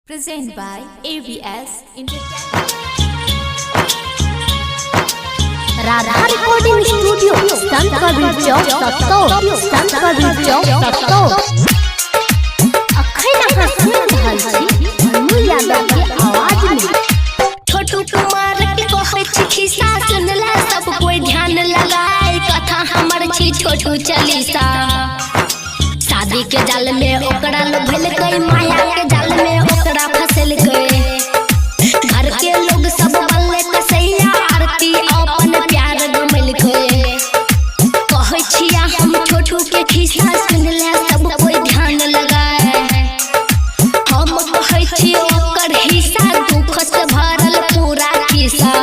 Presented by ABS Entertainment. Radha recording studio संत कबीर चौक सत्तो अखन हसन रहल छी अनु यादव के आवाज में। छोटू कुमार के कहै छी खिस्सा सुनला सब कोई ध्यान लगाए कथा हमर छी छोटू चालीसा। शादी के जाल में ओकरा लोभल कई माया के जाल में ओकरा फंसल गए। घर के लोग सब बल्ले कसैया आरती अपन प्यार गमल गए। कहै छिया हम छोटू के खिस्सा सुनला सब कोई ध्यान लगाए। हम कहै छी ओकर हिस्सा दुख से भरल पूरा खिस्सा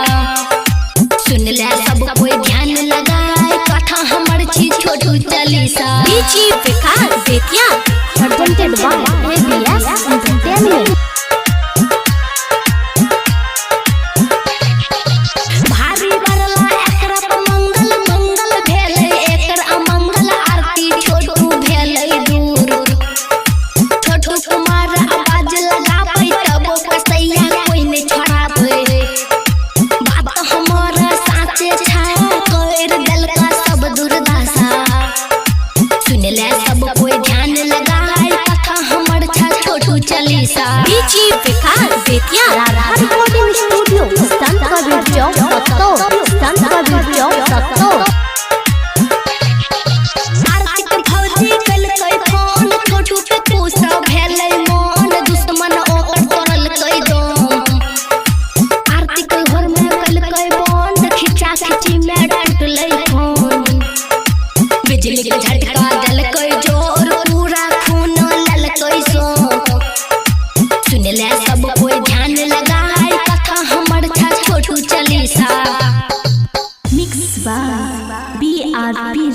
सुनला सब कोई ध्यान लगाए कथा हमर छी Chhotu Chalisa. DJ Vikas Bettiah presented by ABS Entertainment। भारी बरला एकरा पर मंगल मंगल भेलै एकर अमंगल आरती छोटू भेलै दूर। छोटू कुमार आवाज लगाबै तब कसैया कोई ने छोड़ाबै। बात हमर साचे छा कर देलका सब दुर्दशा सुनले सब कोई ध्यान लगाए कथा हमर छा Chhotu Chalisa. DJ Vikas Bettiah Radha recording studio संत कबीर चौक सत्तो। आरती भौजी कलकै फोन छोटू पे पूछा भेलै मन दुश्मन ओकर करल कई दम। आरती के घर में कलकै बंद खिचा खिची में टूटलै फोन। बिजली के झटका देलकै जोर पूरा खून ललकै सो सुनले सब कोई ध्यान लगाए कथा हमर छा Chhotu Chalisa. Mix by BRP